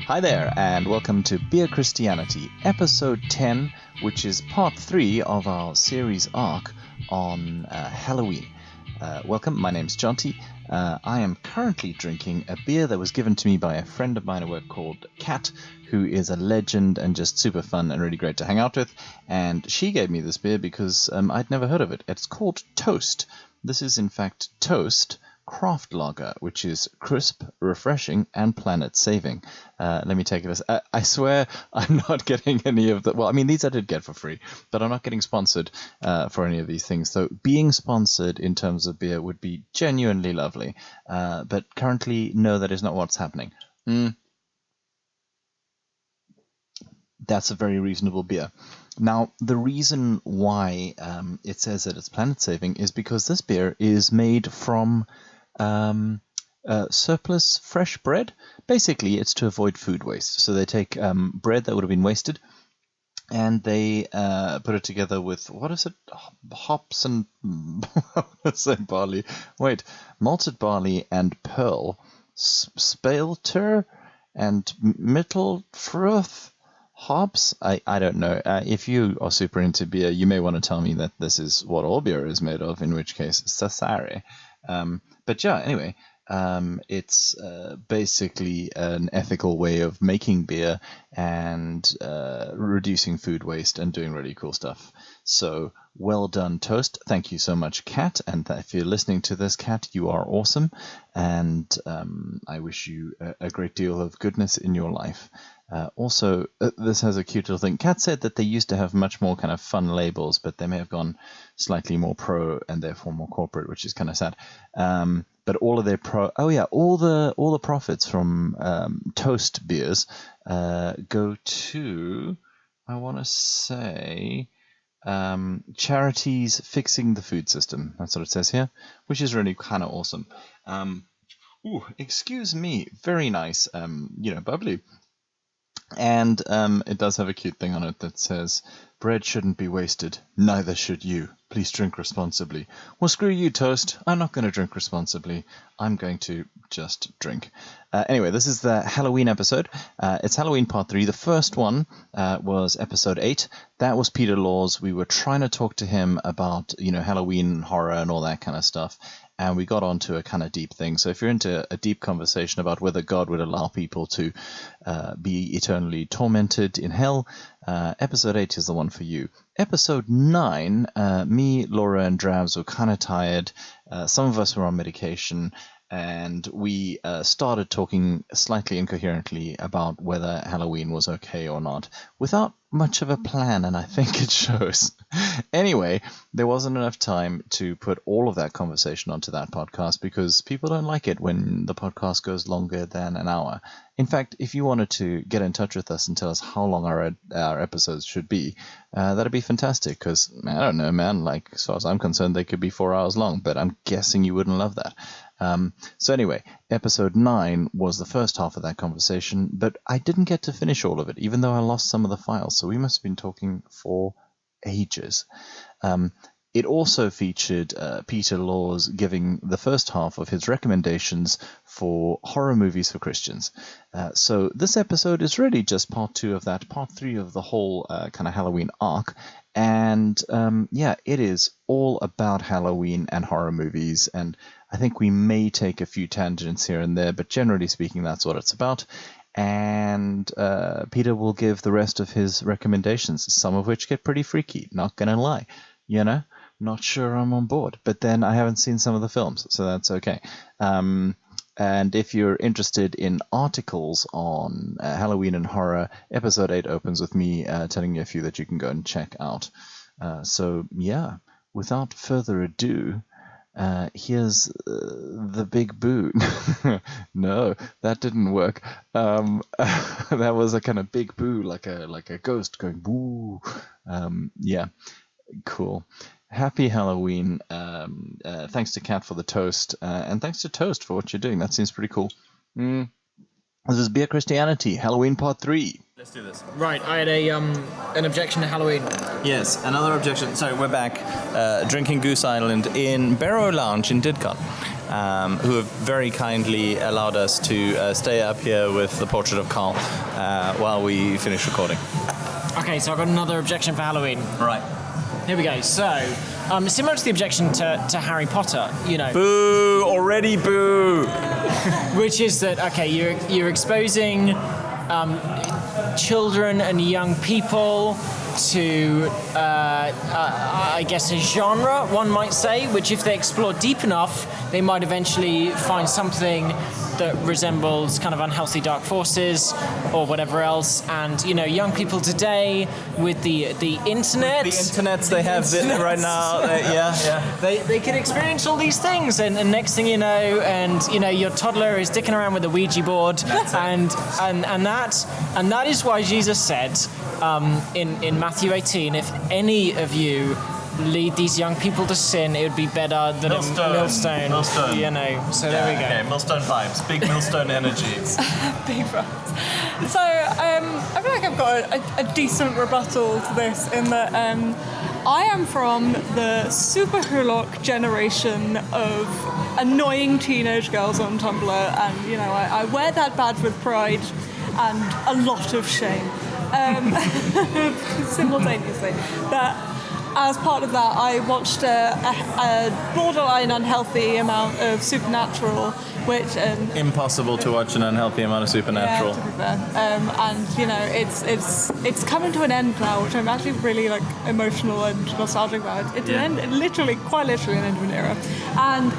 Hi there, and welcome to Beer Christianity, episode 10, which is part 3 of our series arc on Halloween. Welcome, my name's Jonty. I am currently drinking a beer that was given to me by a friend of mine at work called Kat, who is a legend and just super fun and really great to hang out with. And she gave me this beer because I'd never heard of it. It's called Toast. This is, in fact, Toast Craft Lager, which is crisp, refreshing, and planet-saving. Let me take this. I swear I'm not getting any of the... Well, I mean, these I did get for free, but I'm not getting sponsored for any of these things. So being sponsored in terms of beer would be genuinely lovely. But currently, no, that is not what's happening. That's a very reasonable beer. Now, the reason why it says that it's planet-saving is because this beer is made from surplus fresh bread. Basically, it's to avoid food waste. So they take bread that would have been wasted, and they put it together with, what is it? Hops and I want to say barley. Wait, malted barley and pearl, spalter and mittelfruth. Hops? I don't know. If you are super into beer, you may want to tell me that this is what all beer is made of, in which case, sorry. But yeah, anyway, it's basically an ethical way of making beer and reducing food waste and doing really cool stuff. So, well done, Toast. Thank you so much, Kat. And if you're listening to this, Kat, you are awesome. And I wish you a great deal of goodness in your life. Also, this has a cute little thing. Kat said that they used to have much more kind of fun labels, but they may have gone slightly more pro and therefore more corporate, which is kind of sad. But all of their all the profits from Toast beers go to, I want to say, charities fixing the food system. That's what it says here, which is really kind of awesome. Excuse me, very nice, bubbly. And it does have a cute thing on it that says, bread shouldn't be wasted, neither should you. Please drink responsibly. Well, screw you, Toast. I'm not going to drink responsibly. I'm going to just drink. Anyway, this is the Halloween episode. It's Halloween part 3. The first one was episode 8. That was Peter Laws. We were trying to talk to him about, Halloween horror and all that kind of stuff. And we got onto a kind of deep thing. So if you're into a deep conversation about whether God would allow people to be eternally tormented in hell, episode 8 is the one for you. Episode 9, me, Laura, and Drabs were kind of tired. Some of us were on medication. And we started talking slightly incoherently about whether Halloween was okay or not, without much of a plan, and I think it shows. Anyway, there wasn't enough time to put all of that conversation onto that podcast because people don't like it when the podcast goes longer than an hour. In fact, if you wanted to get in touch with us and tell us how long our episodes should be, that'd be fantastic because, I don't know, man, like, as far as I'm concerned, they could be 4 hours long, but I'm guessing you wouldn't love that. So anyway, episode 9 was the first half of that conversation, but I didn't get to finish all of it, even though I lost some of the files, so we must have been talking for ages. It also featured Peter Laws giving the first half of his recommendations for horror movies for Christians. So this episode is really just part 2 of that, part 3 of the whole kind of Halloween arc. And it is all about Halloween and horror movies, and I think we may take a few tangents here and there, but generally speaking, that's what it's about. And Peter will give the rest of his recommendations, some of which get pretty freaky, not gonna lie, not sure I'm on board, but then I haven't seen some of the films, so that's okay. And if you're interested in articles on Halloween and horror, episode 8 opens with me telling you a few that you can go and check out. Without further ado, here's the big boo. No, that didn't work. That was a kind of big boo, like a ghost going boo. Cool. Happy Halloween. Thanks to Kat for the toast, and thanks to Toast for what you're doing. That seems pretty cool. This is Beer Christianity, Halloween Part 3. Let's do this. Right, I had an objection to Halloween. Yes, another objection. So we're back drinking Goose Island in Berro Lounge in Didcot. who have very kindly allowed us to stay up here with the portrait of Carl while we finish recording. Okay, so I've got another objection for Halloween. Right. Here we go. So, similar to the objection to Harry Potter, Boo! Already boo! which is that, okay, you're exposing children and young people to, I guess, a genre, one might say, which if they explore deep enough, they might eventually find something that resembles kind of unhealthy dark forces or whatever else. And, young people today with the internet... The internets they have right now, They can experience all these things, and next thing you know, your toddler is dicking around with a Ouija board, and that is why Jesus said in Matthew 18, if any of you lead these young people to sin, it would be better than a millstone. So there we go. Okay, millstone vibes, big millstone energy. Big vibes. So I feel like I've got a decent rebuttal to this in that I am from the super hulock generation of annoying teenage girls on Tumblr, and I wear that badge with pride and a lot of shame simultaneously. But as part of that, I watched a borderline unhealthy amount of Supernatural, which impossible to watch an unhealthy amount of Supernatural. Yeah, to be fair. And it's coming to an end now, which I'm actually really emotional and nostalgic about. It's an end, quite literally an end of an era. And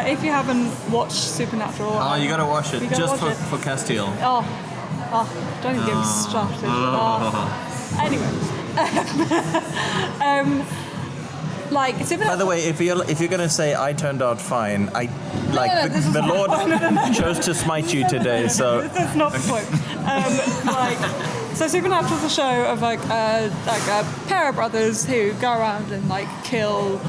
if you haven't watched Supernatural, you gotta watch it just for Castile. Don't even get me started. Anyway. By the way, if you're gonna say I turned out fine, the Lord chose to smite you today. So this is not the point. So Supernatural is a show of a pair of brothers who go around and kill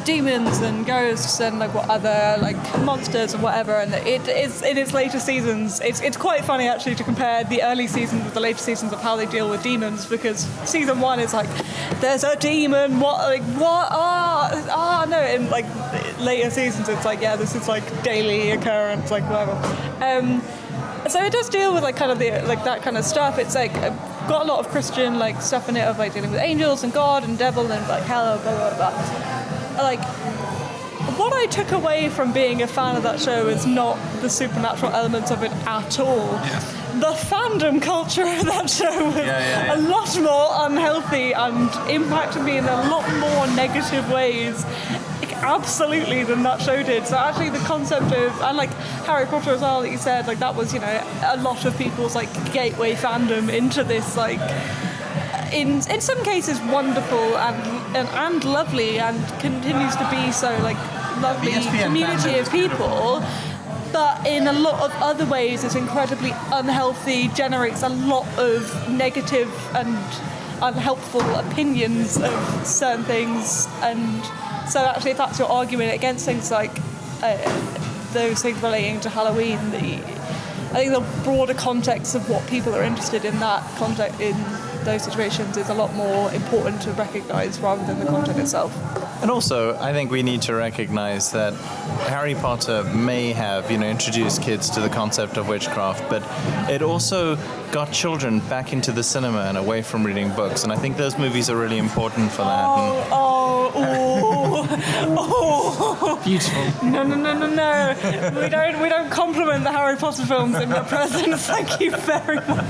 demons and ghosts and what other monsters and whatever, and it's in its later seasons. It's quite funny actually to compare the early seasons with the later seasons of how they deal with demons, because season 1 is there's a demon, what no, and later seasons it's this is daily occurrence, whatever. So it does deal with kind of the that kind of stuff. It's got a lot of Christian stuff in it of dealing with angels and God and devil and hell, blah blah blah. What I took away from being a fan of that show is not the supernatural elements of it at all. Yeah. The fandom culture of that show was a lot more unhealthy and impacted me in a lot more negative ways, absolutely, than that show did. So actually the concept of, and Harry Potter as well, that you said, that was, a lot of people's gateway fandom into this in some cases wonderful and lovely, and continues to be so lovely community of people, but in a lot of other ways it's incredibly unhealthy, generates a lot of negative and unhelpful opinions of certain things. And so actually if that's your argument against things those things relating to Halloween, I think the broader context of what people are interested in that context in those situations is a lot more important to recognise rather than the content itself. And also, I think we need to recognize that Harry Potter may have, introduced kids to the concept of witchcraft, but it also got children back into the cinema and away from reading books. And I think those movies are really important for that. Beautiful. No. We don't compliment the Harry Potter films in your presence. Thank you very much.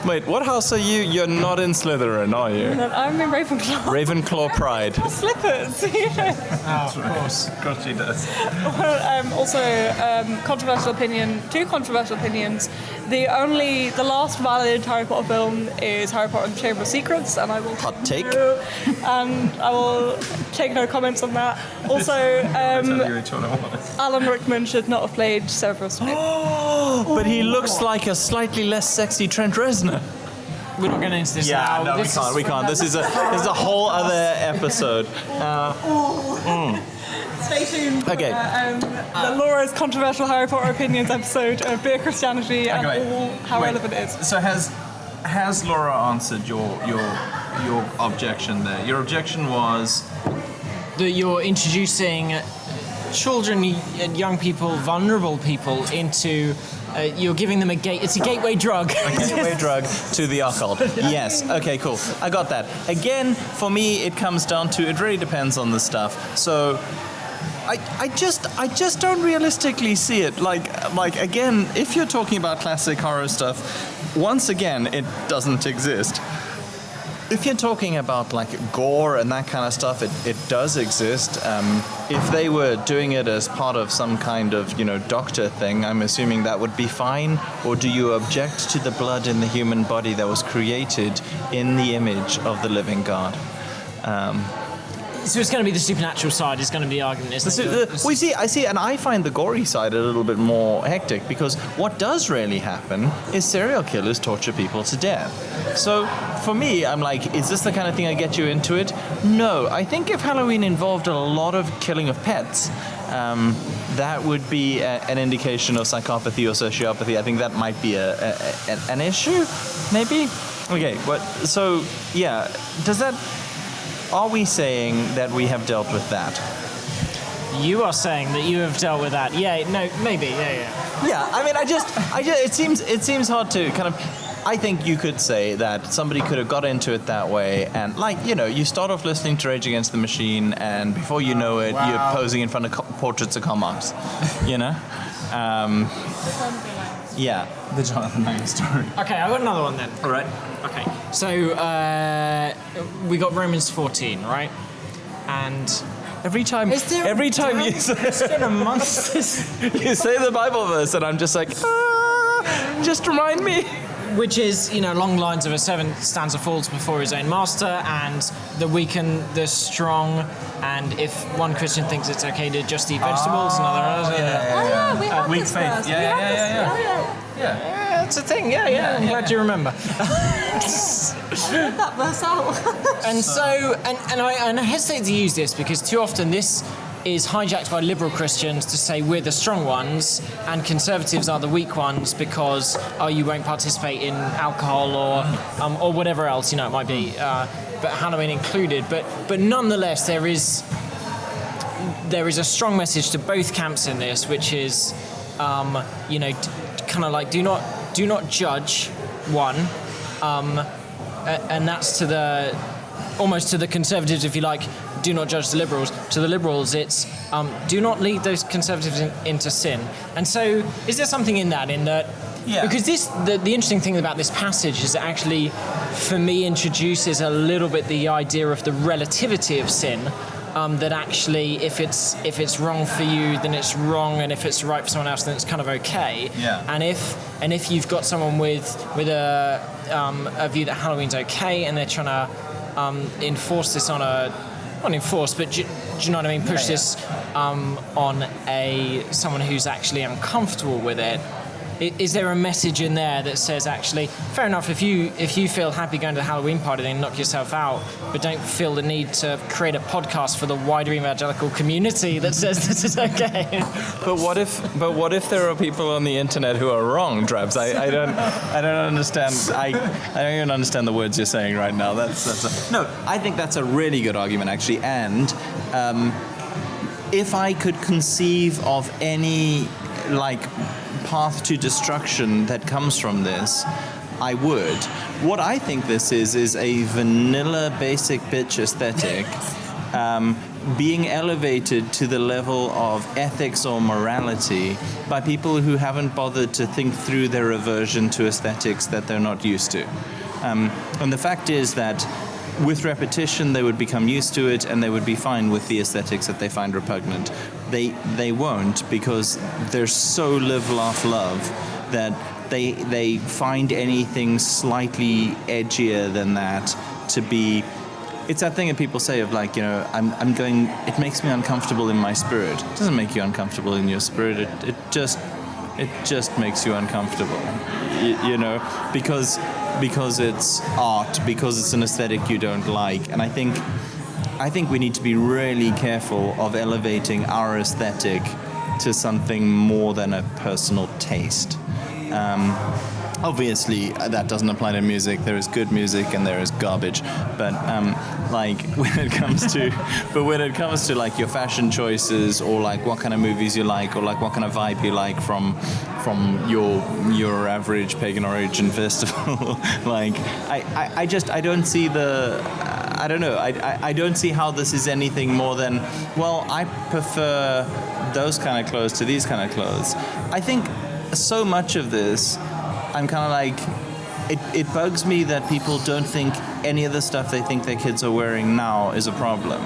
Wait, what house are you? You're not in Slytherin, are you? No, I'm in Ravenclaw. Ravenclaw pride. Slippers. Of course. Of course she does. Also, controversial opinion. 2 controversial opinions. The last valid Harry Potter film is Harry Potter and the Chamber of Secrets, and I will hot take. I will take no comments on that. Also, Alan Rickman should not have played Severus Snape. But he looks like a slightly less sexy Trent Reznor. We're not going into this now. No, we can't. This is a whole other episode. Stay tuned for Okay. the Laura's controversial Harry Potter opinions episode of Beer Christianity and how relevant it is. So has Laura answered your objection there? Your objection was that you're introducing children and young people, vulnerable people, into you're giving them it's a gateway drug. A gateway drug to the occult. Yes. Okay, cool. I got that. Again, for me, it comes down to, it really depends on the stuff. So I just don't realistically see it. Like again, if you're talking about classic horror stuff, once again, it doesn't exist. If you're talking about like gore and that kind of stuff, it does exist. If they were doing it as part of some kind of, doctor thing, I'm assuming that would be fine. Or do you object to the blood in the human body that was created in the image of the living God? So it's going to be the supernatural side is going to be the argument, isn't it? I see, and I find the gory side a little bit more hectic, because what does really happen is serial killers torture people to death. So for me, I'm like, is this the kind of thing that gets you into it? No. I think if Halloween involved a lot of killing of pets, that would be an indication of psychopathy or sociopathy. I think that might be an issue, maybe? Okay, so, yeah, are we saying that we have dealt with that? You are saying that you have dealt with that. Yeah, no, maybe, yeah. Yeah, I mean, it seems hard to kind of, I think you could say that somebody could have got into it that way, and you start off listening to Rage Against the Machine, and before you know it, you're posing in front of portraits of comics, Yeah. The Jonathan Lang story. Okay, I got another one then. All right. Okay, so we got Romans 14, right? And every time you say amongst this, you say the Bible verse, and I'm just like, just remind me. Which is, along the lines of a servant stands or falls before his own master, and the weak and the strong, and if one Christian thinks it's okay to just eat vegetables, another. Yeah, we have weak this faith. verse. Yeah, it's a thing. Yeah. I'm glad you remember. Read that verse out. And so, and I hesitate to use this because too often this is hijacked by liberal Christians to say we're the strong ones and conservatives are the weak ones because you won't participate in alcohol or whatever else it might be, but Halloween included. But nonetheless, there is a strong message to both camps in this, which is kind of like do not judge one, and that's almost to the conservatives, if you like. Do not judge the liberals. To the liberals, it's do not lead those conservatives into sin. And so, is there something in that? Yeah. Because the interesting thing about this passage is it actually, for me, introduces a little bit the idea of the relativity of sin. That actually, if it's wrong for you, then it's wrong, and if it's right for someone else, then it's kind of okay. Yeah. And if you've got someone with a view that Halloween's okay, and they're trying to enforce this not enforce, but do you know what I mean? Push this on someone who's actually uncomfortable with it. Is there a message in there that says actually, fair enough, if you feel happy going to the Halloween party, then knock yourself out, but don't feel the need to create a podcast for the wider evangelical community that says this is okay. But what if there are people on the internet who are wrong, Drabs? I don't understand. I don't even understand the words you're saying right now. No, I think that's a really good argument actually, and if I could conceive of any path to destruction that comes from this, I would. What I think this is a vanilla basic bitch aesthetic being elevated to the level of ethics or morality by people who haven't bothered to think through their aversion to aesthetics that they're not used to. And the fact is that with repetition, they would become used to it, and they would be fine with the aesthetics that they find repugnant. They won't, because they're so live, laugh, love that they find anything slightly edgier than that to be. It's that thing that people say of I'm going. It makes me uncomfortable in my spirit. It doesn't make you uncomfortable in your spirit. It just makes you uncomfortable. Because it's art, because it's an aesthetic you don't like. And I think we need to be really careful of elevating our aesthetic to something more than a personal taste. obviously that doesn't apply to music. There is good music and there is garbage, but when it comes to like your fashion choices, or like what kind of movies you like, or like what kind of vibe you like from your average pagan origin festival, like I don't see I don't know. I don't see how this is anything more than, well, I prefer those kind of clothes to these kind of clothes. I think so much of this, I'm kind of like, it bugs me that people don't think any of the stuff they think their kids are wearing now is a problem.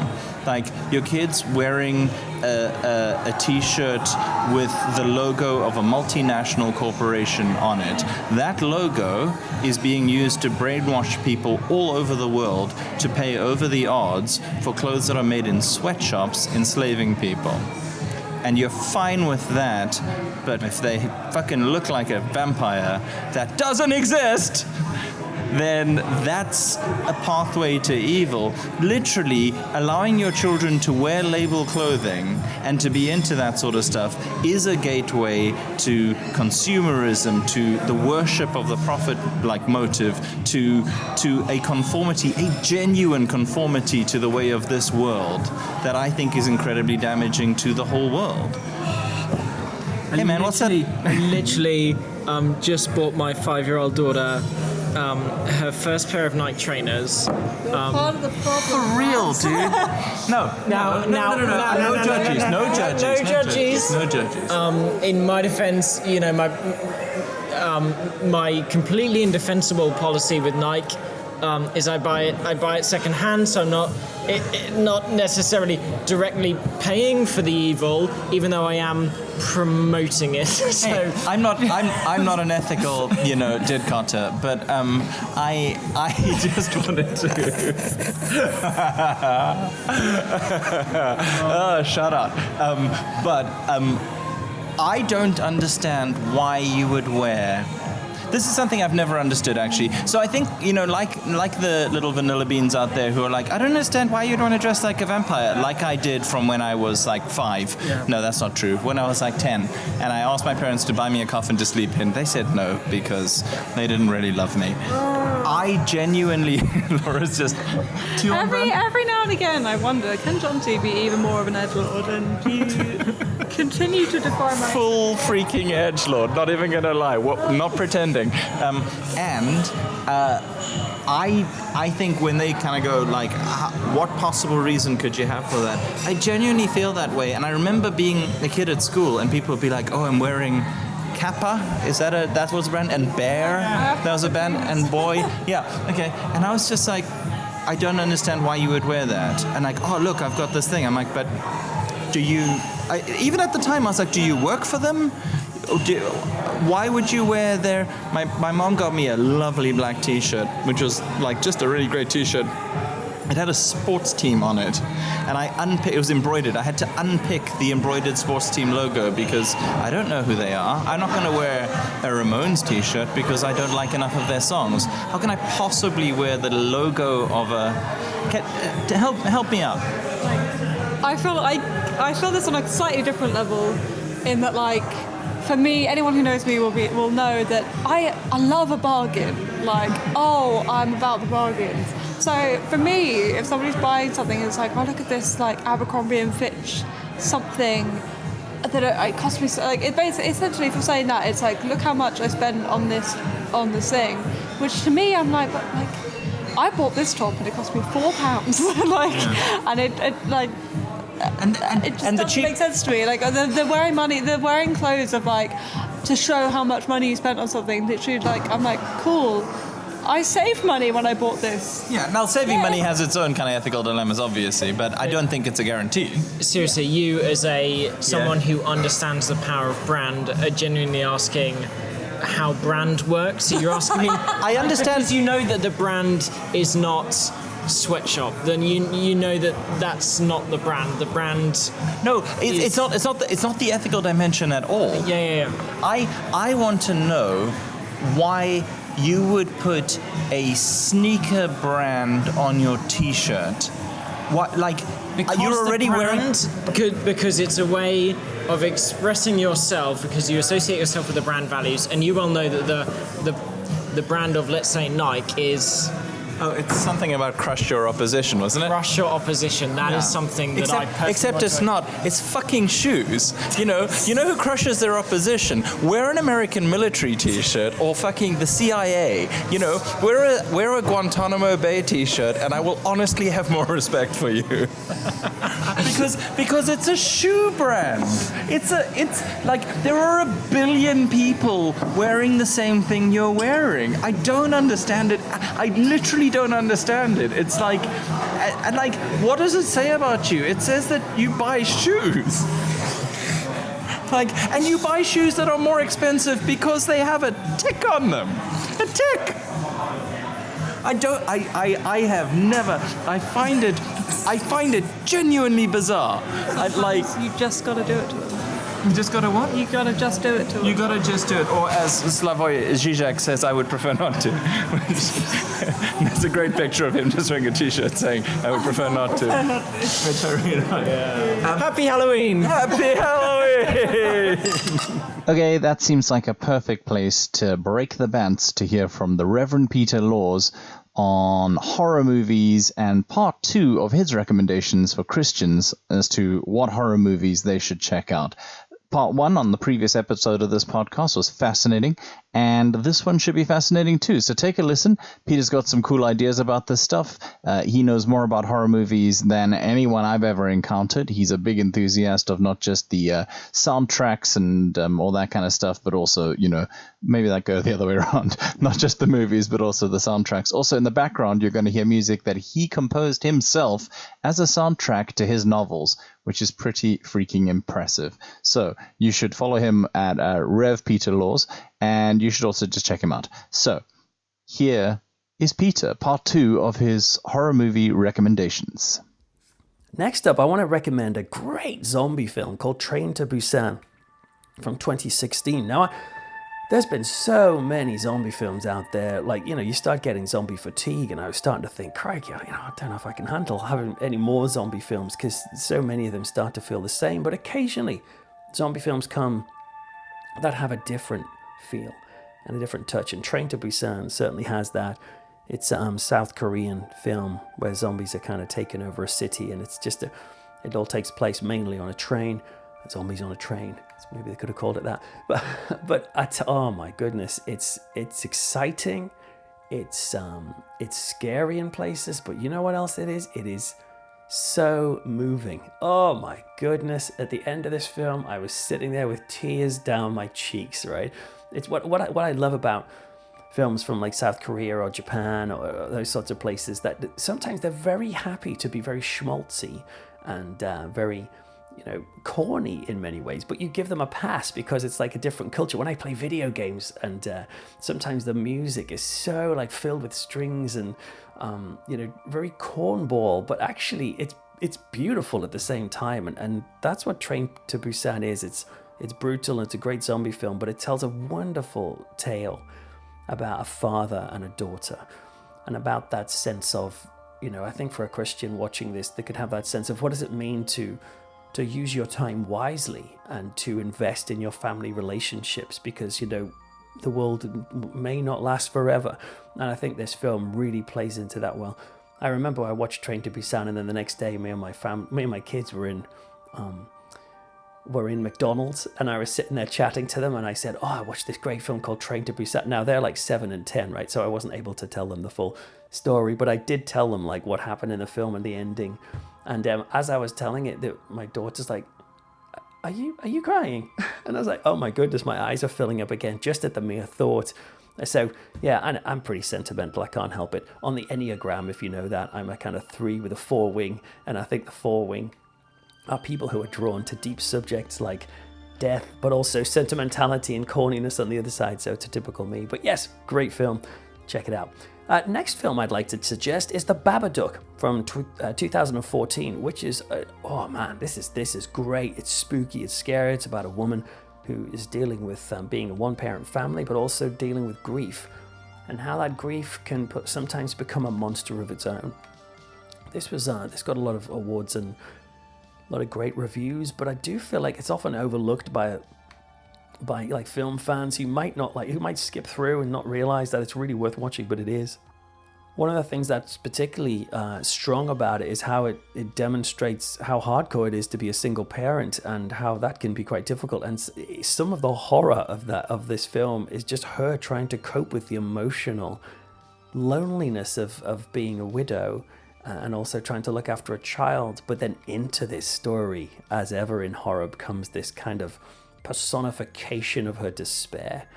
Like, your kid's wearing a T-shirt with the logo of a multinational corporation on it. That logo is being used to brainwash people all over the world to pay over the odds for clothes that are made in sweatshops, enslaving people. And you're fine with that, but if they fucking look like a vampire that doesn't exist, then that's a pathway to evil. Literally, allowing your children to wear label clothing and to be into that sort of stuff is a gateway to consumerism, to the worship of the profit-like motive, to a conformity, a genuine conformity to the way of this world that I think is incredibly damaging to the whole world. Hey man, what's that? I literally just bought my 5-year-old daughter her first pair of Nike trainers. Part of the problem. For real, dude. No judges. In my defense, you know, my completely indefensible policy with Nike is I buy it secondhand, so I'm not necessarily directly paying for the evil, even though I am promoting it. So hey, I'm not an ethical, Didcotter, but I just wanted to. Oh, shut up. I don't understand why you would wear. This is something I've never understood, actually. So I think, like the little vanilla beans out there who are like, I don't understand why you'd want to dress like a vampire, like I did from when I was like 5. Yeah. No, that's not true. When I was like 10, and I asked my parents to buy me a coffin to sleep in, they said no, because they didn't really love me. I genuinely, Laura's just too Every now and again, I wonder, can Jonty be even more of an edgelord? And you continue to defy my... Full freaking edgelord, not even going to lie, not pretending. I think when they kind of go like, what possible reason could you have for that? I genuinely feel that way. And I remember being a kid at school and people would be like, oh, I'm wearing Kappa, that was a brand, and Bear, that was a band, and Boy, yeah, okay. And I was just like, I don't understand why you would wear that. And like, oh look, I've got this thing. I'm like, but do you? Even at the time, I was like, do you work for them? Why would you wear their? My mom got me a lovely black T-shirt, which was like just a really great T-shirt. It had a sports team on it, and it was embroidered. I had to unpick the embroidered sports team logo because I don't know who they are. I'm not going to wear a Ramones T-shirt because I don't like enough of their songs. How can I possibly wear the logo of a? Help me out. I feel this on a slightly different level, in that like. For me, anyone who knows me will know that I love a bargain. Like, I'm about the bargains. So for me, if somebody's buying something, it's like, oh, look at this, like Abercrombie and Fitch something that it cost me. Like, it basically, essentially, for saying that, it's like, look how much I spent on this thing. Which to me, I'm like, but like, I bought this top and it cost me £4. Like, yeah. And it like. And it just doesn't make sense to me. Like they're wearing money, they're wearing clothes of like to show how much money you spent on something. Literally, like I'm like, cool. I saved money when I bought this. Yeah. Now saving money has its own kind of ethical dilemmas, obviously, but I don't think it's a guarantee. Seriously, you as someone who understands the power of brand are genuinely asking how brand works. So you're asking me. I understand. Because you know that the brand is not sweatshop, then you know that's not the brand. The brand. No, it's not the ethical dimension at all. Yeah. I want to know why you would put a sneaker brand on your T-shirt. What, like, because you're already wearing? Because it's a way of expressing yourself, because you associate yourself with the brand values, and you well know that the the brand of, let's say, Nike is Oh, it's something about crush your opposition, wasn't it? crush your opposition. That is something that I personally Except it's not. It's fucking shoes. You know who crushes their opposition? Wear an American military T-shirt or fucking the CIA. You know, wear a Guantanamo Bay T-shirt, and I will honestly have more respect for you. because it's a shoe brand. It's like there are a billion people wearing the same thing you're wearing. I don't understand it. I literally don't understand it. It's like, and like, what does it say about you? It says that you buy shoes. Like, and you buy shoes that are more expensive because they have a tick on them. A tick. I have never. I find it genuinely bizarre. You just got to do it to them. You just gotta what? You got to just do it to them. You gotta just do it, or as Slavoj Žižek says, I would prefer not to. There's a great picture of him just wearing a T-shirt saying, I would prefer not to. Which I really like. Happy Halloween! Happy Halloween! Okay, that seems like a perfect place to break the bands to hear from the Rev Peter Laws on horror movies and part 2 of his recommendations for Christians as to what horror movies they should check out. Part 1 on the previous episode of this podcast was fascinating, and this one should be fascinating too. So take a listen. Peter's got some cool ideas about this stuff. He knows more about horror movies than anyone I've ever encountered. He's a big enthusiast of not just the soundtracks and all that kind of stuff, but also, maybe that go the other way around. Not just the movies, but also the soundtracks. Also in the background, you're going to hear music that he composed himself as a soundtrack to his novels, which is pretty freaking impressive. So you should follow him at Rev Peter Laws, and you should also just check him out. So here is Peter, part 2 of his horror movie recommendations. Next up, I want to recommend a great zombie film called Train to Busan from 2016. Now, there's been so many zombie films out there. Like, you start getting zombie fatigue, and I was starting to think, crikey, I don't know if I can handle having any more zombie films because so many of them start to feel the same. But occasionally, zombie films come that have a different feel and a different touch, and Train to Busan certainly has that. It's a South Korean film where zombies are kind of taking over a city, and it's just it all takes place mainly on a train. Zombies on a train. Maybe they could have called it that. But oh my goodness, it's exciting. It's scary in places, but you know what else it is? It is so moving. Oh my goodness. At the end of this film, I was sitting there with tears down my cheeks, right? It's what I love about films from like South Korea or Japan or those sorts of places, that sometimes they're very happy to be very schmaltzy and very corny in many ways, but you give them a pass because it's like a different culture. When I play video games, and sometimes the music is so like filled with strings and very cornball, but actually it's beautiful at the same time, and that's what Train to Busan is. It's brutal, and it's a great zombie film, but it tells a wonderful tale about a father and a daughter, and about that sense of, I think for a Christian watching this, they could have that sense of what does it mean to use your time wisely and to invest in your family relationships, because the world may not last forever, and I think this film really plays into that well. I remember I watched Train to Busan, and then the next day me and my kids were in McDonald's, and I was sitting there chatting to them, and I said, I watched this great film called Train to Busan. Now they're like 7 and 10, right? So I wasn't able to tell them the full story, but I did tell them like what happened in the film and the ending. And as I was telling it, my daughter's like, are you crying? And I was like, oh my goodness, my eyes are filling up again just at the mere thought. So yeah, I'm pretty sentimental, I can't help it. On the Enneagram, if you know that, I'm a kind of 3 with a 4 wing, and I think the 4 wing are people who are drawn to deep subjects like death, but also sentimentality and corniness on the other side, so it's a typical me. But yes, great film, check it out. Next film I'd like to suggest is The Babadook from 2014, which is, this is great. It's spooky, it's scary. It's about a woman who is dealing with being a one-parent family, but also dealing with grief, and how that grief can sometimes become a monster of its own. This got a lot of awards and a lot of great reviews, but I do feel like it's often overlooked by by like film fans who might skip through and not realize that it's really worth watching, but it is. One of the things that's particularly strong about it is how it demonstrates how hardcore it is to be a single parent and how that can be quite difficult. And some of the horror of this film is just her trying to cope with the emotional loneliness of being a widow and also trying to look after a child. But then into this story, as ever in horror, becomes this kind of personification of her despair.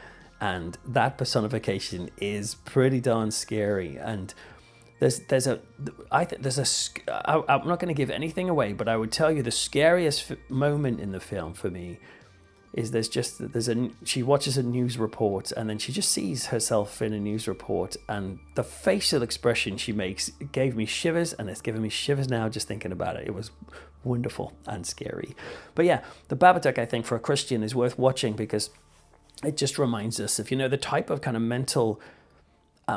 And that personification is pretty darn scary. And I'm not going to give anything away, but I would tell you the scariest moment in the film for me is she watches a news report and then she just sees herself in a news report, and the facial expression she makes gave me shivers, and it's giving me shivers now just thinking about it. It was wonderful and scary. But yeah, The Babadook, I think, for a Christian is worth watching because it just reminds us of, the type of kind of mental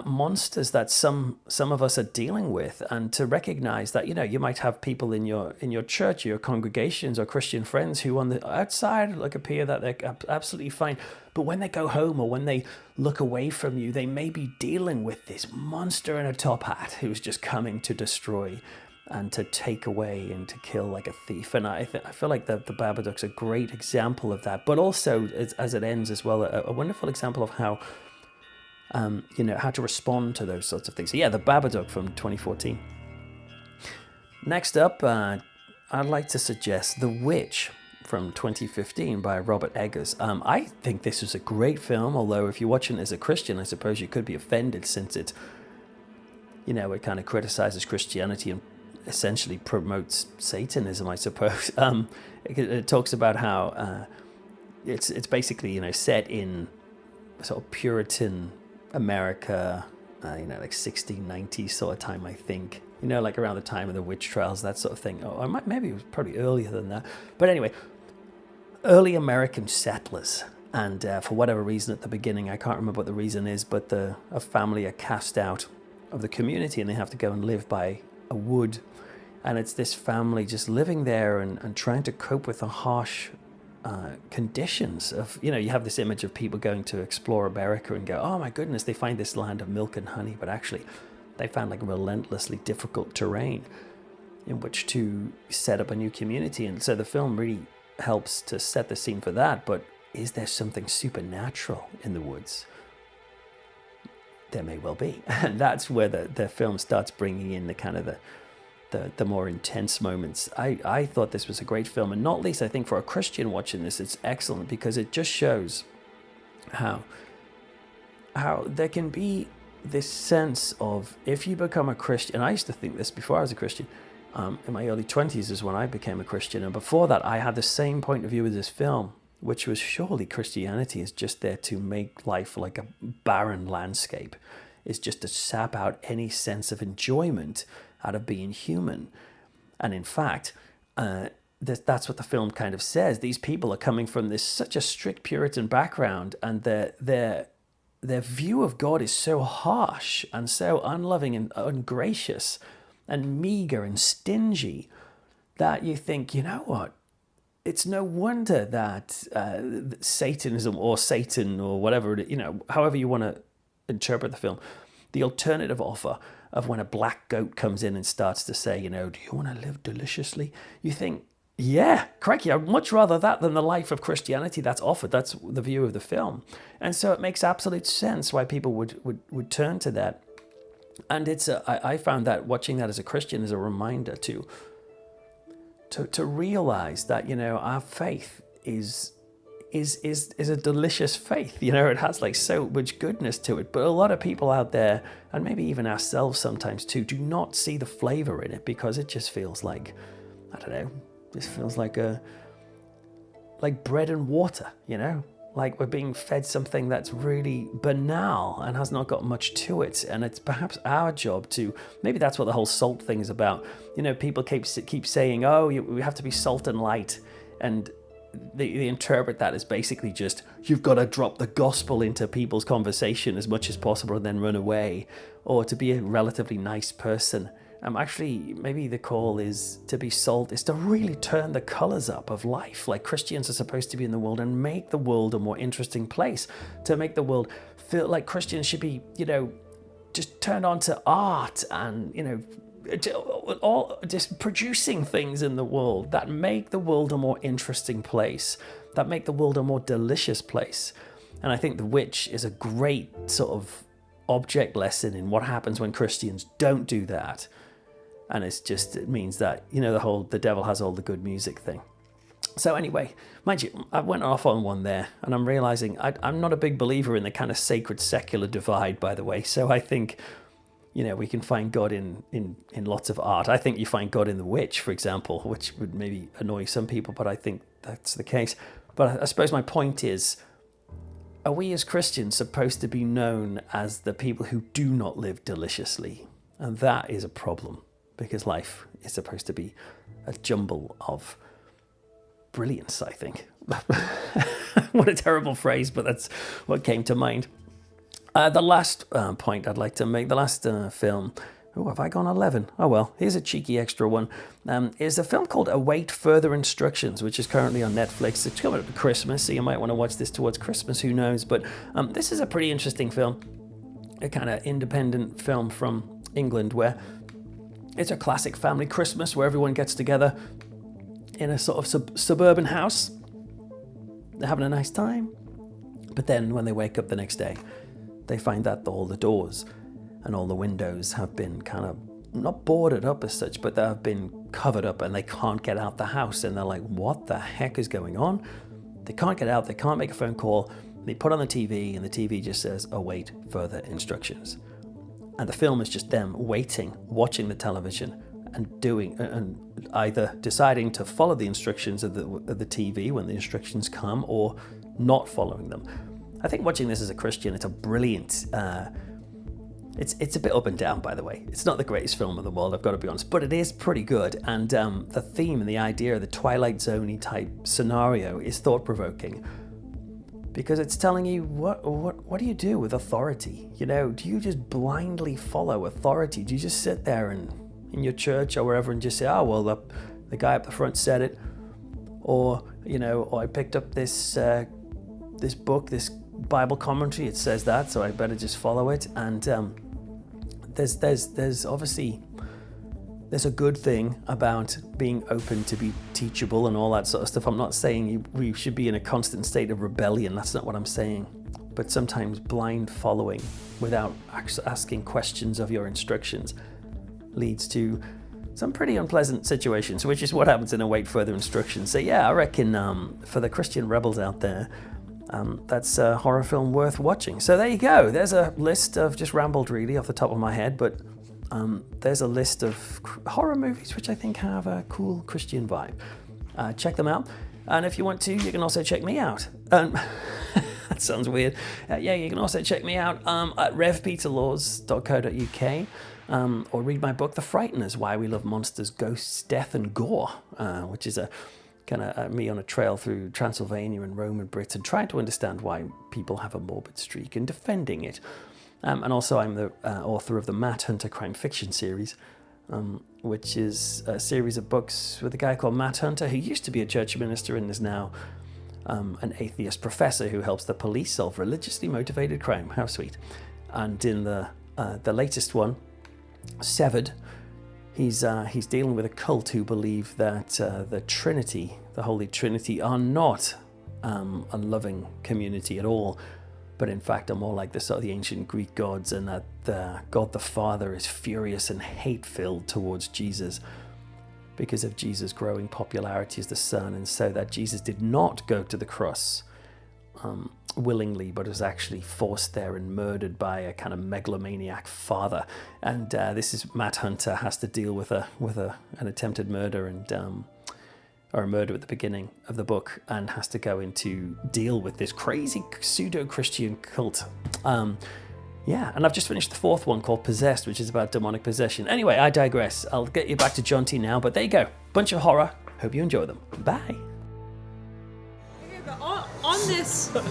monsters that some of us are dealing with, and to recognize that, you might have people in your church, your congregations or Christian friends who on the outside appear that they're absolutely fine. But when they go home or when they look away from you, they may be dealing with this monster in a top hat who's just coming to destroy and to take away and to kill like a thief. And I feel like the Babadook's a great example of that, but also as it ends as well, a wonderful example of how how to respond to those sorts of things. So yeah, The Babadook from 2014. Next up, I'd like to suggest The Witch from 2015 by Robert Eggers. I think this was a great film, although if you're watching it as a Christian, I suppose you could be offended since it kind of criticizes Christianity and essentially promotes Satanism, I suppose. It talks about how it's basically set in sort of Puritan America, like 1690 sort of time, I think. Like around the time of the witch trials, that sort of thing. Or maybe it was probably earlier than that. But anyway, early American settlers, and for whatever reason at the beginning, I can't remember what the reason is, but a family are cast out of the community and they have to go and live by a wood. And it's this family just living there and trying to cope with the harsh conditions of, you have this image of people going to explore America and go, oh my goodness, they find this land of milk and honey, but actually they found like relentlessly difficult terrain in which to set up a new community. And so the film really helps to set the scene for that. But is there something supernatural in the woods? There may well be. And that's where the film starts bringing in the kind of the more intense moments. I thought this was a great film, and not least I think for a Christian watching this, it's excellent because it just shows how there can be this sense of, if you become a Christian, and I used to think this before I was a Christian, in my early 20s is when I became a Christian, and before that I had the same point of view with this film, which was surely Christianity is just there to make life like a barren landscape. It's just to sap out any sense of enjoyment out of being human. And in fact, that's what the film kind of says. These people are coming from such a strict Puritan background, and their view of God is so harsh and so unloving and ungracious and meager and stingy that you think, you know what? It's no wonder that Satanism or Satan or whatever, however you want to interpret the film, the alternative offer of when a black goat comes in and starts to say, do you want to live deliciously? You think, yeah, crikey, I'd much rather that than the life of Christianity that's offered. That's the view of the film. And so it makes absolute sense why people would turn to that. And I found that watching that as a Christian is a reminder to realize that, our faith is a delicious faith. It has like so much goodness to it. But a lot of people out there, and maybe even ourselves sometimes too, do not see the flavor in it because it just feels like, I don't know, just feels like bread and water, like we're being fed something that's really banal and has not got much to it. And it's perhaps our job to, maybe that's what the whole salt thing is about. People keep saying, oh, we have to be salt and light. And they interpret that as basically just, you've got to drop the gospel into people's conversation as much as possible and then run away, or to be a relatively nice person Actually, maybe the call is to be salt, is to really turn the colors up of life. Like Christians are supposed to be in the world and make the world a more interesting place, to make the world feel like Christians should be, just turned on to art and, all just producing things in the world that make the world a more interesting place, that make the world a more delicious place. And I think The Witch is a great sort of object lesson in what happens when Christians don't do that. And it means that, the devil has all the good music thing. So anyway, mind you, I went off on one there, and I'm realizing I'm not a big believer in the kind of sacred secular divide, by the way. So I think, we can find God in lots of art. I think you find God in The Witch, for example, which would maybe annoy some people, but I think that's the case. But I suppose my point is, are we as Christians supposed to be known as the people who do not live deliciously? And that is a problem. Because life is supposed to be a jumble of brilliance, I think. What a terrible phrase, but that's what came to mind. The last point I'd like to make, the last film, have I gone 11? Oh well, here's a cheeky extra one, is a film called Await Further Instructions, which is currently on Netflix. It's coming up to Christmas, so you might want to watch this towards Christmas, who knows. But this is a pretty interesting film, a kind of independent film from England where it's a classic family Christmas where everyone gets together in a sort of suburban house. They're having a nice time. But then when they wake up the next day, they find that all the doors and all the windows have been kind of not boarded up as such, but they have been covered up and they can't get out the house. And they're like, what the heck is going on? They can't get out. They can't make a phone call. They put on the TV and the TV just says, await further instructions. And the film is just them waiting, watching the television and either deciding to follow the instructions of the TV when the instructions come or not following them. I think watching this as a Christian, it's a brilliant, it's a bit up and down, by the way. It's not the greatest film in the world, I've got to be honest, but it is pretty good. And the theme and the idea of the Twilight Zone-y type scenario is thought-provoking. Because it's telling you, what do you do with authority? Do you just blindly follow authority? Do you just sit there and in your church or wherever and just say, oh, well, the guy up the front said it? Or I picked up this book, this Bible commentary, it says that, so I better just follow it. And there's obviously, there's a good thing about being open to be teachable and all that sort of stuff. I'm not saying we should be in a constant state of rebellion. That's not what I'm saying. But sometimes blind following without asking questions of your instructions leads to some pretty unpleasant situations, which is what happens in Await Further Instructions. So yeah, I reckon for the Christian rebels out there, that's a horror film worth watching. So there you go. There's a list of, just rambled really off the top of my head, but there's a list of horror movies which I think have a cool Christian vibe. Check them out. And if you want to, you can also check me out. That sounds weird. You can also check me out at revpeterlaws.co.uk or read my book, The Frighteners, Why We Love Monsters, Ghosts, Death and Gore, which is a kind of me on a trail through Transylvania and Rome and Britain, trying to understand why people have a morbid streak and defending it. And also I'm the author of the Matt Hunter crime fiction series, which is a series of books with a guy called Matt Hunter, who used to be a church minister and is now an atheist professor who helps the police solve religiously motivated crime. How sweet. And in the latest one, Severed, he's dealing with a cult who believe that the Trinity, the Holy Trinity, are not a loving community at all, but in fact are more like the sort of the ancient Greek gods, and that God the Father is furious and hate-filled towards Jesus because of Jesus' growing popularity as the Son, and so that Jesus did not go to the cross willingly, but was actually forced there and murdered by a kind of megalomaniac father. And this is Matt Hunter has to deal with an attempted murder and or a murder at the beginning of the book, and has to go into deal with this crazy pseudo-Christian cult. And I've just finished the fourth one called Possessed, which is about demonic possession. Anyway, I digress. I'll get you back to Jonty now, but there you go. Bunch of horror. Hope you enjoy them. Bye. Okay, but on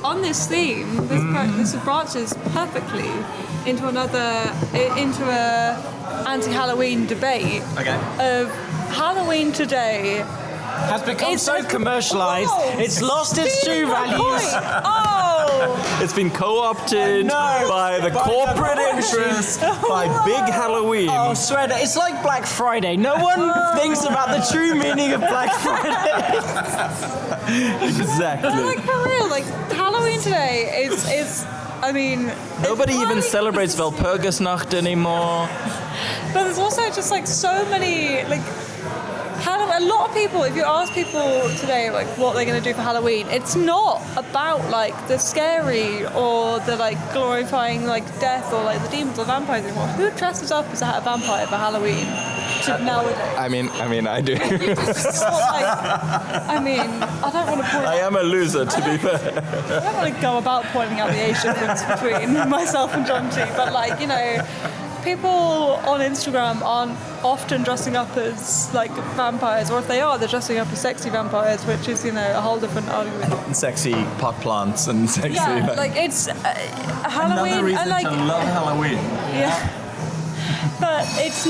on this theme, this branches perfectly into a anti-Halloween debate of Halloween today has become so commercialized. It's lost its true values. It's been co-opted by the corporate interests, by big Halloween. Oh, swear that it's like Black Friday. No one thinks about the true meaning of Black Friday. Exactly. But like for real, like Halloween today is I mean, nobody even celebrates Walpurgisnacht anymore. But there's also just like so many like. A lot of people, if you ask people today like what they're going to do for Halloween, it's not about like the scary or the like glorifying like death or like the demons or vampires anymore. Who dresses up as a vampire for Halloween nowadays? I mean, I do. I don't want to point. I am a loser, to be fair. I don't want to go about pointing out the age difference between myself and Jonty, but like people on Instagram aren't often dressing up as like vampires, or if they are, they're dressing up as sexy vampires, which is a whole different argument. Sexy pot plants and sexy. Yeah, like it's Halloween. Another reason and, like, to love Halloween. Yeah, but it's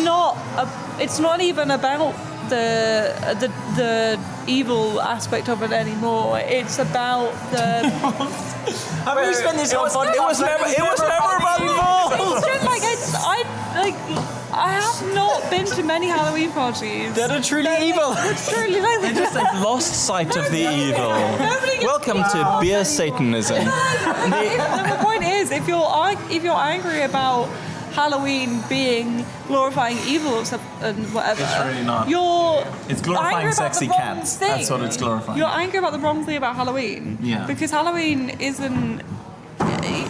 not even about the evil aspect of it anymore. It's about the. We spent this whole podcast. It was never about the balls. It's just I have not been to many Halloween parties that are truly evil. Truly like They just have lost sight of the evil. Welcome to beer Satanism. The point is, if you're angry about Halloween being glorifying evil or something and whatever, It's really not. It's glorifying angry about sexy the wrong cats. thing. That's what it's glorifying. You're angry about the wrong thing about Halloween. Yeah. Because Halloween isn't.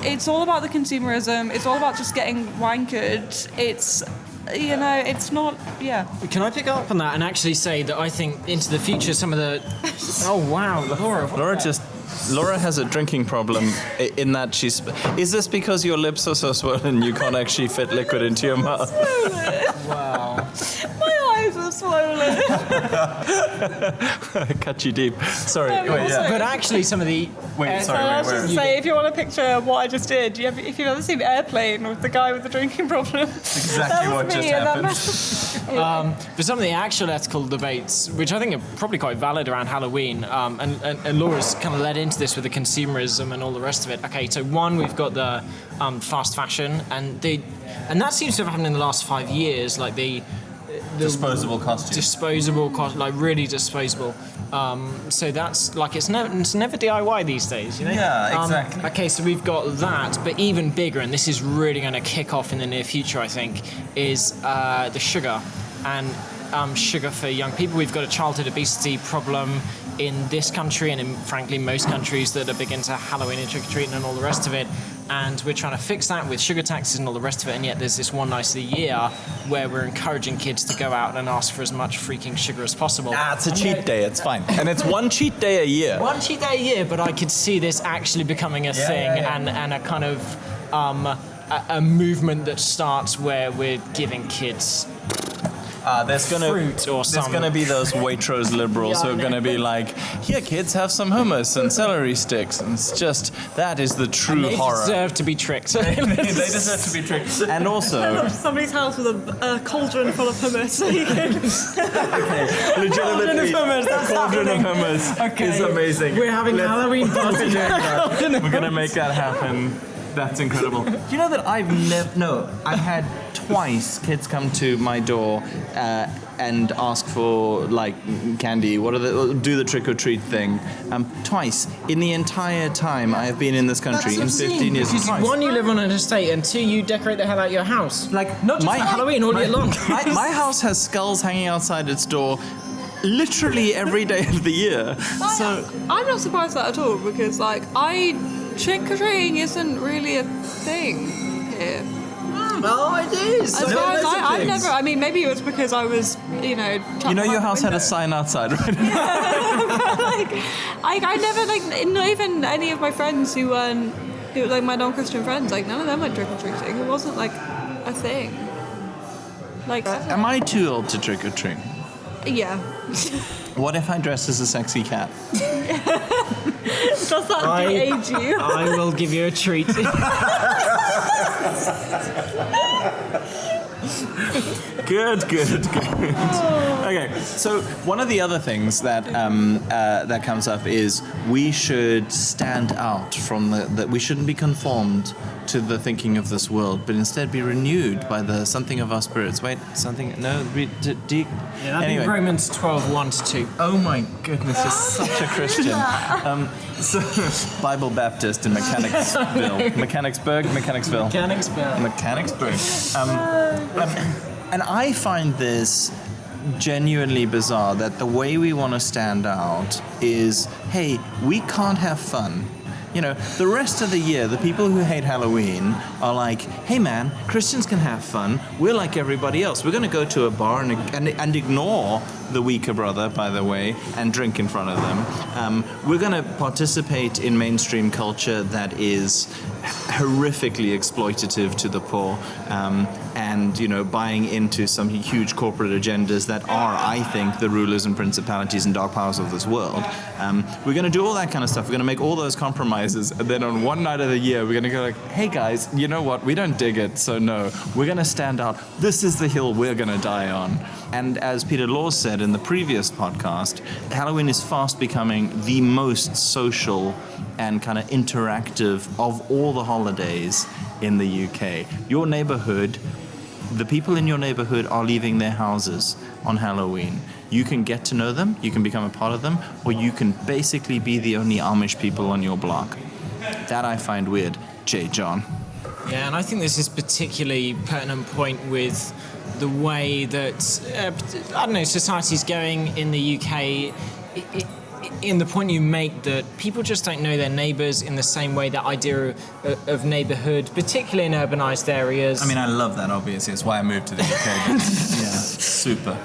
It's all about the consumerism. It's all about just getting wankered. It's. It's not. Yeah. Can I pick up on that and actually say that I think into the future some of the. Oh wow, Laura has a drinking problem in that she's. Is this because your lips are so swollen you can't actually fit liquid into your mouth? Wow. My eyes are swollen. Cut you deep. Sorry. Wait, yeah. But actually, some of the. Wait, So I was just to say, if you want to picture what I just did, if you've ever seen Airplane with the guy with the drinking problem, exactly that what was just me, and happened. For some of the actual ethical debates, which I think are probably quite valid around Halloween, and Laura's kind of led into this with the consumerism and all the rest of it. Okay, so one, we've got the fast fashion, and that seems to have happened in the last 5 years, like the disposable costumes. Like really disposable. So that's like it's never DIY these days, Yeah, exactly. Okay, so we've got that, but even bigger, and this is really going to kick off in the near future, I think, is the sugar and sugar for young people. We've got a childhood obesity problem in this country and in, frankly, most countries that are big into Halloween and trick-or-treating and all the rest of it. And we're trying to fix that with sugar taxes and all the rest of it, and yet there's this one night of the year where we're encouraging kids to go out and ask for as much freaking sugar as possible. It's a cheat day, it's fine. And it's one cheat day a year. One cheat day a year, but I could see this actually becoming a thing. And a kind of a movement that starts where we're giving kids There's gonna be those Waitrose liberals who are gonna be like, here kids, have some hummus and celery sticks, and it's just that is the true horror. They deserve to be tricked. They deserve to be tricked. And also, somebody's house with a cauldron full of hummus. legitimately, cauldron of hummus is amazing. We're having a Halloween party. We're gonna make that happen. That's incredible. Do you know that I've had twice kids come to my door and ask for like candy. Do the trick or treat thing. Twice in the entire time I have been in this country in 15 years. Because one, you live on an estate, and two, you decorate the hell out of your house. Like not just for Halloween all year long. My house has skulls hanging outside its door. Literally every day of the year. So I'm not surprised at that at all, because trick-or-treating isn't really a thing here. Oh, it is. As far as I've never. I mean, maybe it was because I was, your house had a sign outside, right? I never not even any of my friends who like my non-Christian friends, like none of them went trick-or-treating. It wasn't like a thing. Like, am I too old to trick-or-treat? Yeah. What if I dress as a sexy cat? Does that de-age you? I will give you a treat. Good. Okay, so one of the other things that that comes up is we should stand out from that we shouldn't be conformed to the thinking of this world, but instead be renewed by the something of our spirits. Wait, something? No, Anyway, Romans 12:1-2. Oh my goodness, you're such a Christian. So Bible Baptist in Mechanicsville, Mechanicsville. And I find this genuinely bizarre that the way we want to stand out is, hey, we can't have fun. You know, the rest of the year, the people who hate Halloween are like, hey man, Christians can have fun. We're like everybody else. We're going to go to a bar and ignore the weaker brother, by the way, and drink in front of them. We're going to participate in mainstream culture that is horrifically exploitative to the poor, and, you know, buying into some huge corporate agendas that are, I think, the rulers and principalities and dark powers of this world. We're going to do all that kind of stuff. We're going to make all those compromises, and then on one night of the year, we're going to go like, hey guys, you know what? We don't dig it, so no. We're going to stand out. This is the hill we're going to die on. And as Peter Laws said in the previous podcast, Halloween is fast becoming the most social and kind of interactive of all the holidays in the UK. Your neighborhood, the people in your neighborhood are leaving their houses on Halloween. You can get to know them, you can become a part of them, or you can basically be the only Amish people on your block. That I find weird. J. John. Yeah, and I think this is particularly pertinent point with the way that, society's going in the UK. In the point you make that people just don't know their neighbours in the same way, that idea of neighbourhood, particularly in urbanised areas. I mean, I love that, obviously. It's why I moved to the UK. Yeah, super.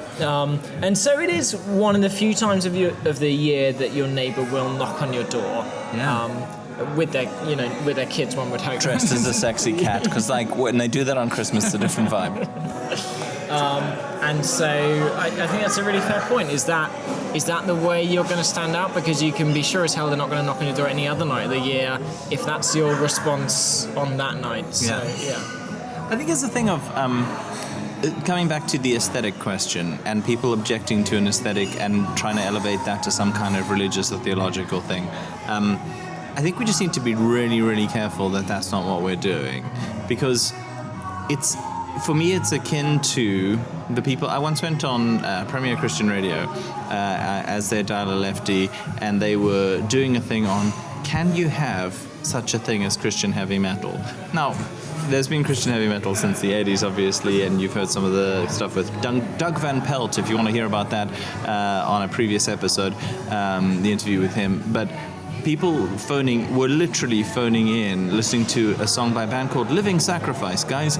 And so it is one of the few times of the year that your neighbour will knock on your door. Yeah. With their kids, one would hope. Dressed as a sexy cat, because when they do that on Christmas, it's a different vibe. And so I think that's a really fair point. Is that the way you're going to stand out? Because you can be sure as hell they're not going to knock on your door any other night of the year if that's your response on that night. So, yeah. I think it's a thing of coming back to the aesthetic question and people objecting to an aesthetic and trying to elevate that to some kind of religious or theological thing. I think we just need to be really, really careful that that's not what we're doing, because for me, it's akin to the people. I once went on Premier Christian Radio as their dialer lefty, and they were doing a thing on, can you have such a thing as Christian heavy metal? Now, there's been Christian heavy metal since the 80s, obviously, and you've heard some of the stuff with Doug Van Pelt, if you want to hear about that, on a previous episode, the interview with him. But people were literally phoning in, listening to a song by a band called Living Sacrifice. Guys,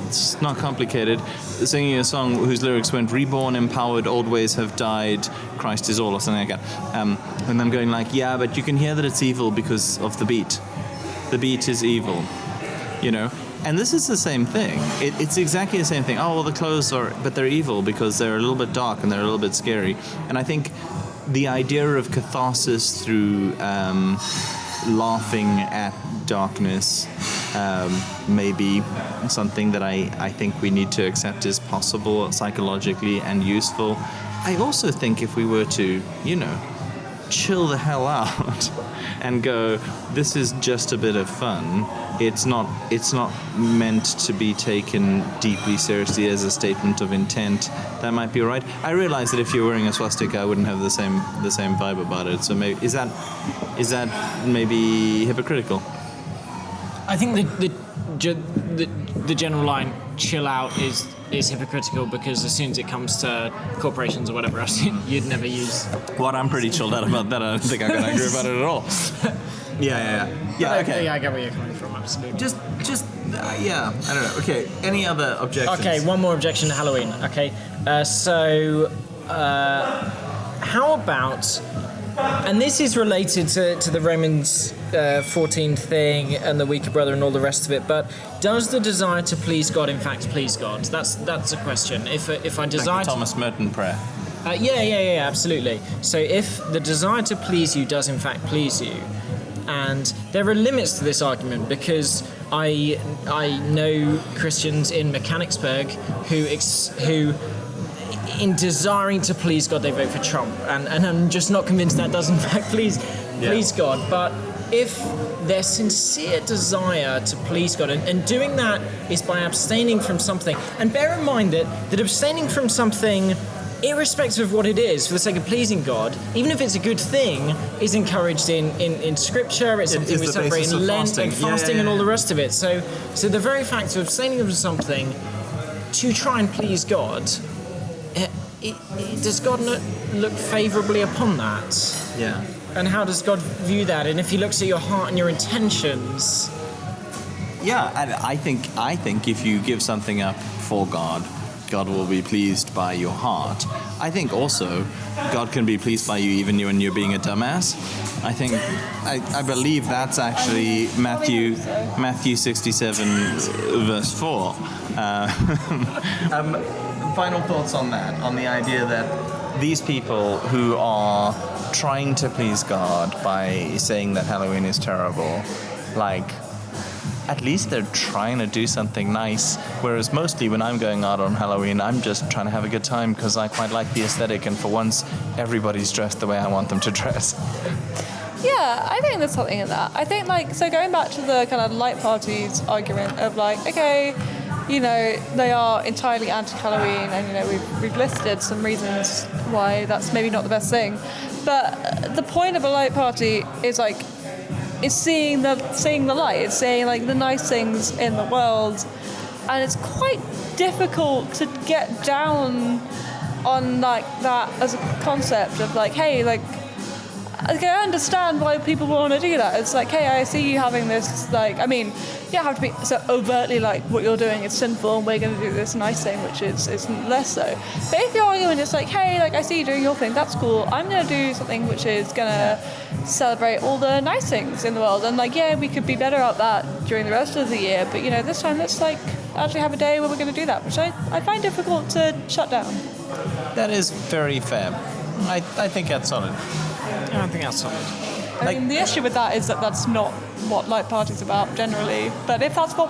it's not complicated. Singing a song whose lyrics went, reborn, empowered, old ways have died, Christ is all, or something like that. And them going like, yeah, but you can hear that it's evil because of the beat. The beat is evil, you know? And this is the same thing. It's exactly the same thing. Oh, well, the clothes but they're evil because they're a little bit dark and they're a little bit scary. And I think the idea of catharsis through laughing at darkness may be something that I think we need to accept as possible psychologically and useful. I also think if we were to, chill the hell out and go, this is just a bit of fun. It's not meant to be taken deeply seriously as a statement of intent. That might be all right. I realize that if you're wearing a swastika, I wouldn't have the same vibe about it. So maybe is that maybe hypocritical? I think the general line, chill out, is hypocritical, because as soon as it comes to corporations or whatever else, you'd never use. What I'm pretty chilled out about that. I don't think I'm going to agree about it at all. Yeah. Okay. Yeah, I get where you're coming from. Absolutely. Just yeah. I don't know. Okay. Any other objections? Okay. One more objection to Halloween. Okay. How about? And this is related to the Romans 14 thing and the weaker brother and all the rest of it. But does the desire to please God in fact please God? That's a question. If I desire like the Thomas Merton prayer. Absolutely. So if the desire to please you does in fact please you, and there are limits to this argument because I know Christians in Mechanicsburg who in desiring to please God they vote for Trump, and I'm just not convinced that does in fact please God. But if their sincere desire to please God, and doing that is by abstaining from something, and bear in mind that abstaining from something, irrespective of what it is, for the sake of pleasing God, even if it's a good thing, is encouraged in Scripture. It's something we celebrate in Lent and fasting and all the rest of it. So the very fact of abstaining from something to try and please God, does God look favourably upon that? Yeah. And how does God view that? And if He looks at your heart and your intentions... Yeah, and I think if you give something up for God, God will be pleased by your heart. I think also God can be pleased by you even when you're being a dumbass. I believe that's actually Matthew 67 verse 4. Final thoughts on that, on the idea that these people who are trying to please God by saying that Halloween is terrible, like, at least they're trying to do something nice, whereas mostly when I'm going out on Halloween, I'm just trying to have a good time because I quite like the aesthetic, and for once, everybody's dressed the way I want them to dress. Yeah, I think there's something in that. I think, so going back to the kind of light parties argument of okay, they are entirely anti-Halloween, and we've listed some reasons why that's maybe not the best thing. But the point of a light party is it's seeing the light. It's seeing the nice things in the world, and it's quite difficult to get down on that as a concept of hey, I understand why people want to do that. It's hey, I see you having this, you don't have to be so overtly what you're doing is sinful and we're going to do this nice thing, which is less so. But if your argument is hey, I see you doing your thing, that's cool, I'm going to do something which is going to celebrate all the nice things in the world. And we could be better at that during the rest of the year, but this time let's actually have a day where we're going to do that, which I find difficult to shut down. That is very fair. I think that's solid. I don't think that's solid. I mean, the issue with that is that that's not what light parties about generally. But if that's what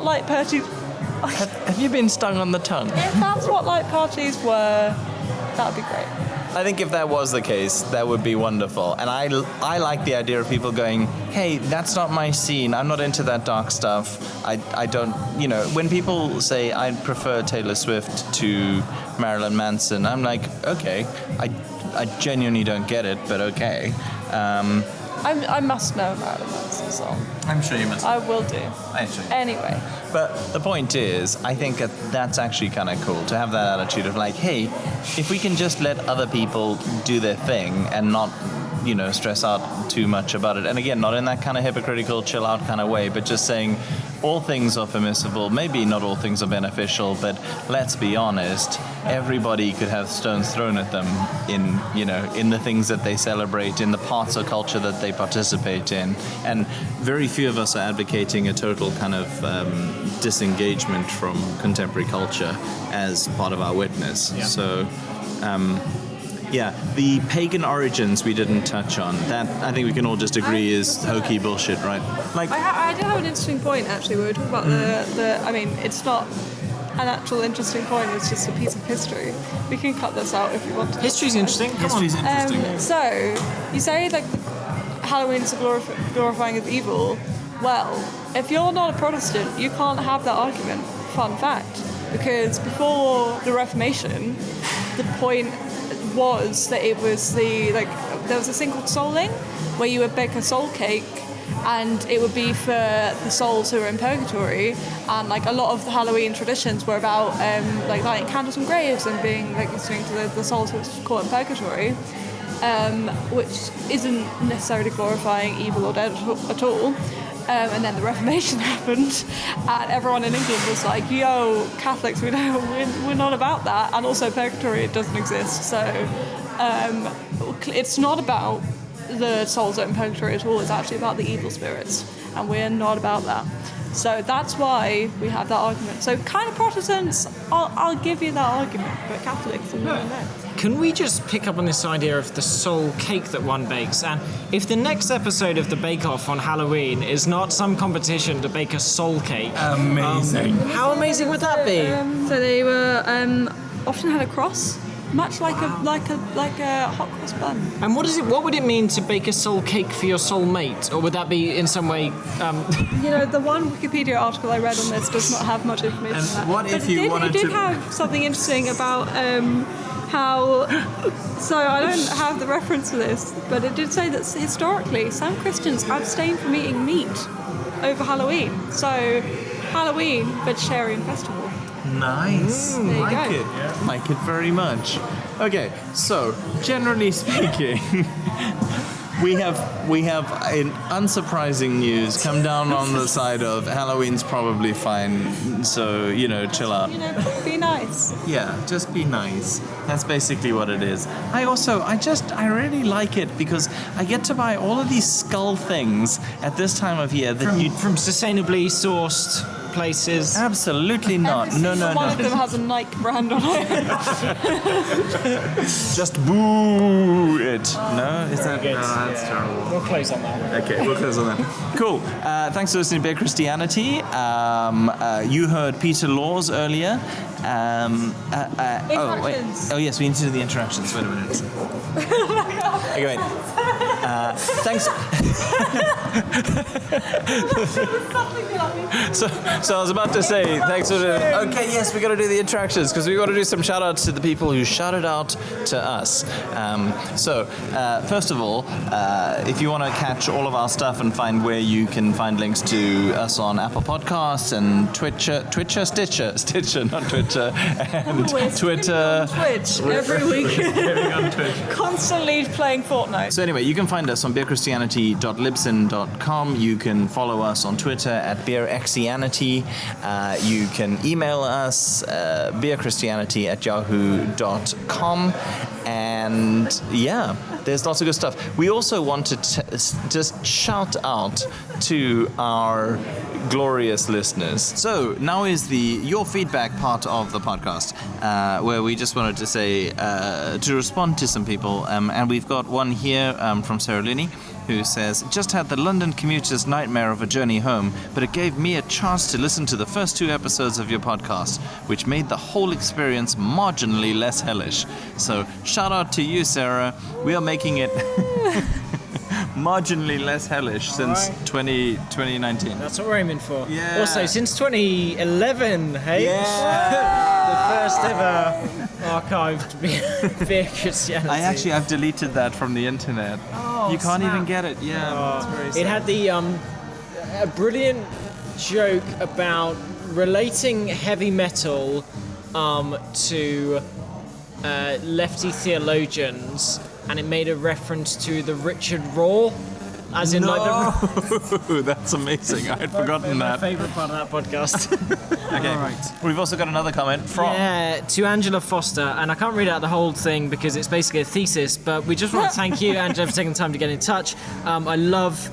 light parties... Have you been stung on the tongue? If that's what light parties were, that would be great. I think if that was the case, that would be wonderful. And I like the idea of people going, hey, that's not my scene. I'm not into that dark stuff. I don't, when people say I prefer Taylor Swift to Marilyn Manson, I'm like, okay, I genuinely don't get it, but okay. I must know Marilyn Manson's song. I'm sure you must. I will do. Anyway. But the point is, I think that's actually kind of cool to have that attitude of hey, if we can just let other people do their thing and not, stress out too much about it. And again, not in that kind of hypocritical, chill out kind of way, but just saying all things are permissible. Maybe not all things are beneficial, but let's be honest, everybody could have stones thrown at them in the things that they celebrate, in the parts of culture that they participate in. And very few of us are advocating a total kind of disengagement from contemporary culture as part of our witness. Yeah. So, the pagan origins we didn't touch on. That I think we can all just agree is hokey bullshit, right? I did have an interesting point actually. We were talking about it's not an actual interesting point. It's just a piece of history. We can cut this out if you want to. History's interesting. History's interesting. So you say Halloween is a glorifying of evil. Well, if you're not a Protestant, you can't have that argument. Fun fact, because before the Reformation, the point was that it was there was this thing called souling, where you would bake a soul cake and it would be for the souls who were in purgatory, and a lot of the Halloween traditions were about lighting candles on graves and being listening to the souls who were caught in purgatory, which isn't necessarily glorifying evil or dead at all. And then the Reformation happened, and everyone in England was like, yo, Catholics, we're not about that. And also purgatory, it doesn't exist. So it's not about the souls that are in purgatory at all. It's actually about the evil spirits, and we're not about that. So that's why we have that argument. So kind of Protestants, I'll give you that argument, but Catholics, no. Can we just pick up on this idea of the soul cake that one bakes? And if the next episode of the Bake Off on Halloween is not some competition to bake a soul cake, Amazing. How amazing would that be? So they were often had a cross, much like a hot cross bun. And what would it mean to bake a soul cake for your soul mate? Or would that be in some way... The one Wikipedia article I read on this does not have much information on that. What if you wanted to... It did to... have something interesting about how... So I don't have the reference for this, but it did say that historically some Christians abstain from eating meat over Halloween. So Halloween, vegetarian festival. Nice. There you like go. it. Yeah. Like it very much. Okay, so generally speaking, we have in unsurprising news come down on the side of Halloween's probably fine, so chill out. Be nice. Yeah, just be nice. That's basically what it is. I really like it because I get to buy all of these skull things at this time of year that from sustainably sourced places. Absolutely not. No. One of them has a Nike brand on it. Just boo it. No? Is that... good. No, that's terrible. We'll close on that one. Okay, we'll close on that. Cool. Thanks for listening to Bare Christianity. You heard Peter Laws earlier. Interactions. Oh, yes, we need to do the interactions. Wait a minute. Okay, wait. Thanks. So I was about to say, thanks for okay, yes, we got to do the interactions because we got to do some shout outs to the people who shouted out to us. First of all, if you want to catch all of our stuff and find where you can find links to us on Apple Podcasts and Stitcher, not Twitter, and Twitter. Twitch every week. On Twitch. Constantly playing Fortnite. So anyway, you can find us on beerchristianity.libsyn.com. You can follow us on Twitter at beerxianity. You can email us beerchristianity@yahoo.com. And yeah, there's lots of good stuff. We also want to just shout out to our glorious listeners. So now is your feedback part of the podcast, where we just wanted to say to respond to some people, and we've got one here from Sarah Linney, who says, just had the London commuter's nightmare of a journey home, but it gave me a chance to listen to the first 2 episodes of your podcast, which made the whole experience marginally less hellish. So shout out to you, Sarah. We are making it marginally less hellish since 2019. That's what we're aiming for. Yeah. Also, since 2011, hey? Yeah. The first ever archived Beer Christianity. I've deleted that from the internet. You can't even get it. Yeah. It's very sad. It had a brilliant joke about relating heavy metal to lefty theologians, and it made a reference to the Richard Rohr, as in That's amazing. I had forgotten my that. favourite part of that podcast. Okay. All right. We've also got another comment from... Yeah, to Angela Foster, and I can't read out the whole thing because it's basically a thesis, but we just want to thank you, Angela, for taking the time to get in touch. I love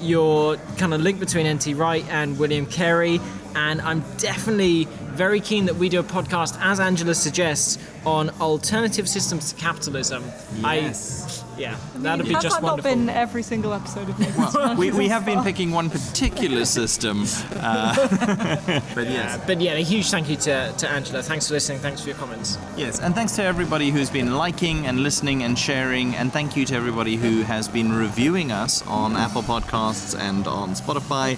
your kind of link between N.T. Wright and William Carey, and I'm definitely very keen that we do a podcast, as Angela suggests, on alternative systems to capitalism. Yes. That'd be just wonderful. Has that not been every single episode of this? Well, we have been picking one particular system, but yes. But yeah, a huge thank you to Angela. Thanks for listening. Thanks for your comments. Yes, and thanks to everybody who's been liking and listening and sharing, and thank you to everybody who has been reviewing us on Apple Podcasts and on Spotify.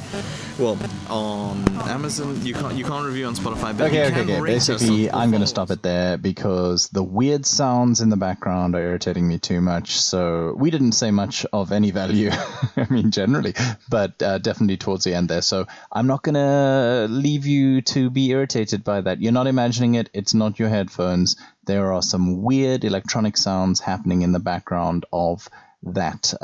Well, on Amazon, you can't review on Spotify, but you can rate us Basically, on I'm going to stop it there because the weird sounds in the background are irritating me too much. So we didn't say much of any value, I mean, generally, but definitely towards the end there. So I'm not going to leave you to be irritated by that. You're not imagining it. It's not your headphones. There are some weird electronic sounds happening in the background of that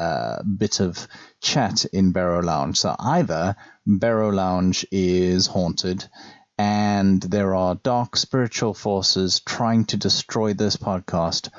bit of chat in Berro Lounge. So either Berro Lounge is haunted and there are dark spiritual forces trying to destroy this podcast,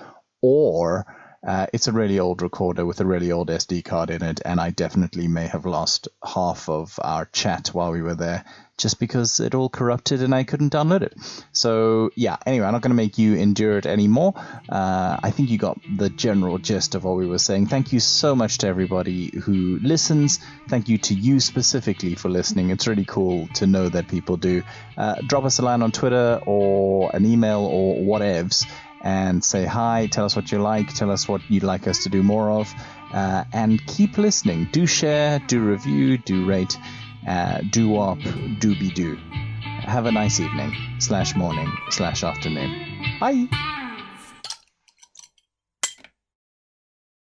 or It's a really old recorder with a really old SD card in it, and I definitely may have lost half of our chat while we were there just because it all corrupted and I couldn't download it. So yeah, anyway, I'm not going to make you endure it anymore. I think you got the general gist of what we were saying. Thank you so much to everybody who listens. Thank you to you specifically for listening. It's really cool to know that people do. Drop us a line on Twitter or an email or whatevs and say hi, tell us what you like, tell us what you'd like us to do more of, and keep listening. Do share, do review, do rate, do wop, do be do. Have a nice evening /morning /afternoon. Bye.